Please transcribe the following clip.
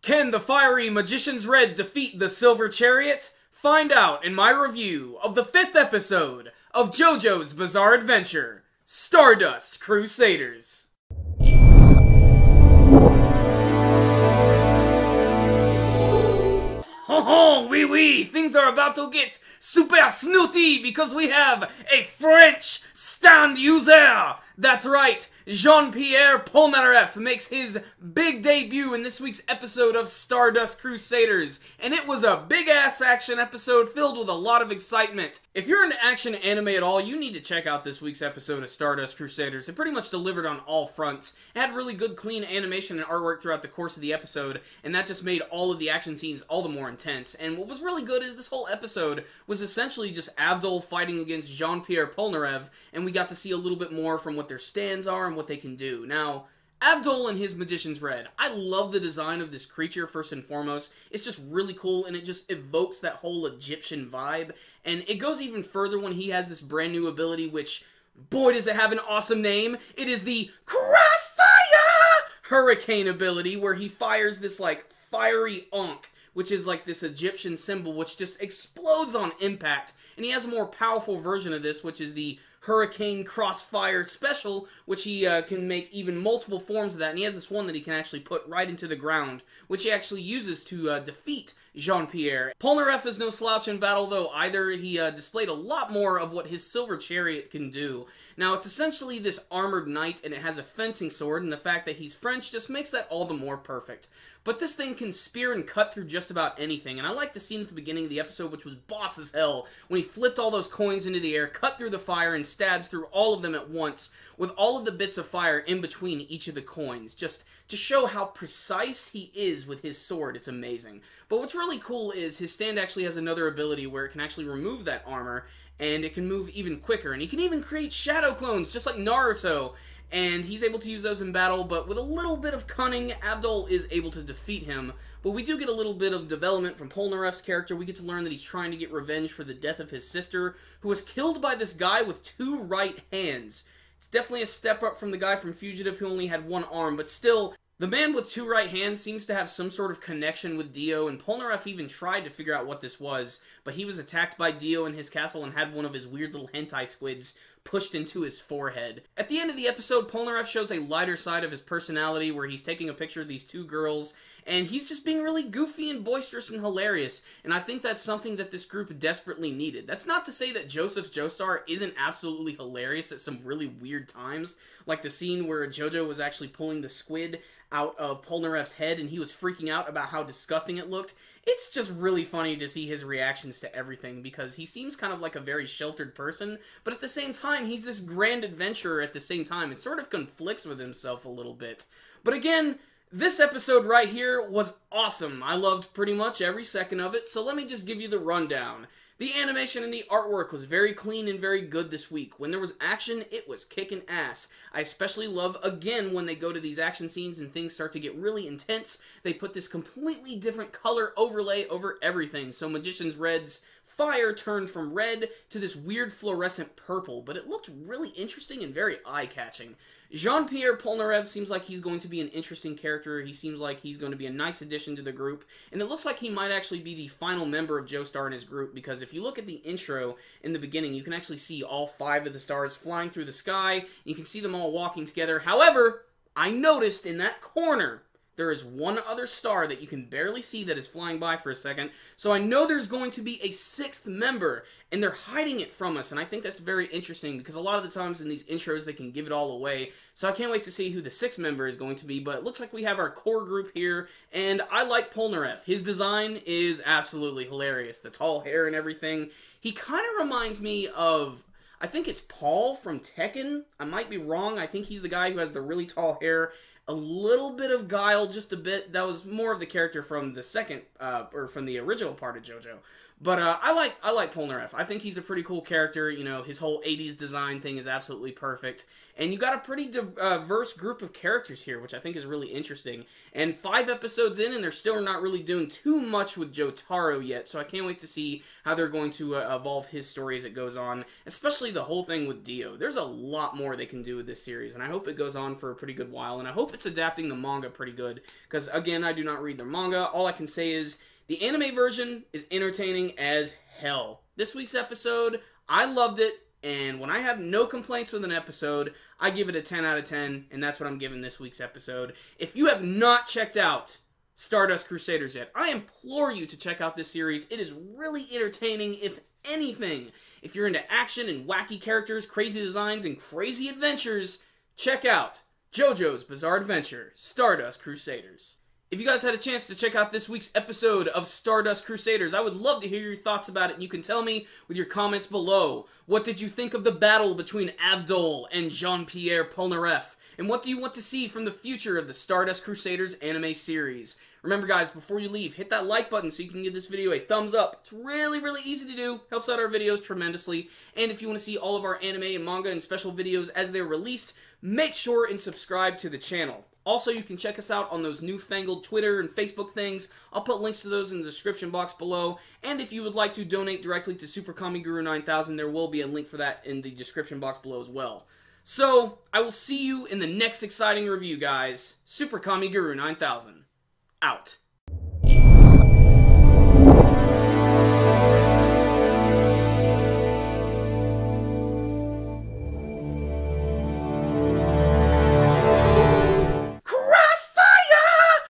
Can the fiery Magician's Red defeat the Silver Chariot? Find out in my review of the 5th episode of JoJo's Bizarre Adventure, Stardust Crusaders. Oh, oui, oui, things are about to get super snooty because we have a French stand user. That's right, Jean-Pierre Polnareff makes his big debut in this week's episode of Stardust Crusaders, and it was a big-ass action episode filled with a lot of excitement. If you're into action anime at all, you need to check out this week's episode of Stardust Crusaders. It pretty much delivered on all fronts. It had really good, clean animation and artwork throughout the course of the episode, and that just made all of the action scenes all the more intense. And what was really good is this whole episode was essentially just Avdol fighting against Jean-Pierre Polnareff, and we got to see a little bit more from what their stands are and what they can do. Now, Avdol and his Magician's Red. I love the design of this creature, first and foremost. It's just really cool, and it just evokes that whole Egyptian vibe. And it goes even further when he has this brand new ability, which, boy, does it have an awesome name. It is the Crossfire Hurricane ability, where he fires this, like, fiery Ankh, which is like this Egyptian symbol, which just explodes on impact. And he has a more powerful version of this, which is the Hurricane Crossfire Special, which he can make even multiple forms of that. And he has this one that he can actually put right into the ground, which he actually uses to defeat Jean-Pierre. Polnareff is no slouch in battle, though, either. He displayed a lot more of what his Silver Chariot can do. Now, it's essentially this armored knight, and it has a fencing sword, and the fact that he's French just makes that all the more perfect. But this thing can spear and cut through just about anything, and I like the scene at the beginning of the episode, which was boss as hell, when he flipped all those coins into the air, cut through the fire, and stabs through all of them at once, with all of the bits of fire in between each of the coins, just to show how precise he is with his sword. It's amazing. But what's really cool is his stand actually has another ability where it can actually remove that armor, and it can move even quicker, and he can even create shadow clones, just like Naruto, and he's able to use those in battle, but with a little bit of cunning, Avdol is able to defeat him. But we do get a little bit of development from Polnareff's character. We get to learn that he's trying to get revenge for the death of his sister, who was killed by this guy with 2 right hands. It's definitely a step up from the guy from Fugitive who only had 1 arm, but still, the man with 2 right hands seems to have some sort of connection with Dio, and Polnareff even tried to figure out what this was, but he was attacked by Dio in his castle and had one of his weird little hentai squids pushed into his forehead. At the end of the episode, Polnareff shows a lighter side of his personality where he's taking a picture of these 2 girls, and he's just being really goofy and boisterous and hilarious, and I think that's something that this group desperately needed. That's not to say that Joseph's Joestar isn't absolutely hilarious at some really weird times, like the scene where JoJo was actually pulling the squid out of Polnareff's head and he was freaking out about how disgusting it looked. It's just really funny to see his reactions to everything because he seems kind of like a very sheltered person, but at the same time, he's this grand adventurer at the same time. It sort of conflicts with himself a little bit. But again, this episode right here was awesome. I loved pretty much every second of it, so let me just give you the rundown. The animation and the artwork was very clean and very good this week. When there was action, it was kicking ass. I especially love, again, when they go to these action scenes and things start to get really intense, they put this completely different color overlay over everything. So Magician's Red's fire turned from red to this weird fluorescent purple, but it looked really interesting and very eye-catching. Jean-Pierre Polnareff seems like he's going to be an interesting character. He seems like he's going to be a nice addition to the group, and it looks like he might actually be the final member of Joestar in his group, because if you look at the intro in the beginning, you can actually see all 5 of the stars flying through the sky. You can see them all walking together. However, I noticed in that corner, there is 1 other star that you can barely see that is flying by for a second, so I know there's going to be a 6th member, and they're hiding it from us, and I think that's very interesting, because a lot of the times in these intros they can give it all away, so I can't wait to see who the 6th member is going to be, but it looks like we have our core group here, and I like Polnareff. His design is absolutely hilarious, the tall hair and everything. He kind of reminds me of, I think it's Paul from Tekken. I might be wrong. I think he's the guy who has the really tall hair. A little bit of Guile, just a bit. That was more of the character from the second, or from the original part of JoJo. But I like Polnareff. I think he's a pretty cool character. You know, his whole 80s design thing is absolutely perfect. And you got a pretty diverse group of characters here, which I think is really interesting. And 5 episodes in, and they're still not really doing too much with Jotaro yet. So I can't wait to see how they're going to evolve his story as it goes on. Especially the whole thing with Dio. There's a lot more they can do with this series. And I hope it goes on for a pretty good while. And I hope it's adapting the manga pretty good. Because, again, I do not read the manga. All I can say is the anime version is entertaining as hell. This week's episode, I loved it. And when I have no complaints with an episode, I give it a 10 out of 10, and that's what I'm giving this week's episode. If you have not checked out Stardust Crusaders yet, I implore you to check out this series. It is really entertaining, if anything. If you're into action and wacky characters, crazy designs, and crazy adventures, check out JoJo's Bizarre Adventure, Stardust Crusaders. If you guys had a chance to check out this week's episode of Stardust Crusaders, I would love to hear your thoughts about it, and you can tell me with your comments below. What did you think of the battle between Avdol and Jean-Pierre Polnareff? And what do you want to see from the future of the Stardust Crusaders anime series? Remember guys, before you leave, hit that like button so you can give this video a thumbs up. It's really, really easy to do. Helps out our videos tremendously. And if you want to see all of our anime and manga and special videos as they're released, make sure and subscribe to the channel. Also, you can check us out on those newfangled Twitter and Facebook things. I'll put links to those in the description box below. And if you would like to donate directly to Super Kami Guru 9000, there will be a link for that in the description box below as well. So, I will see you in the next exciting review, guys. Super Kami Guru 9000. Out.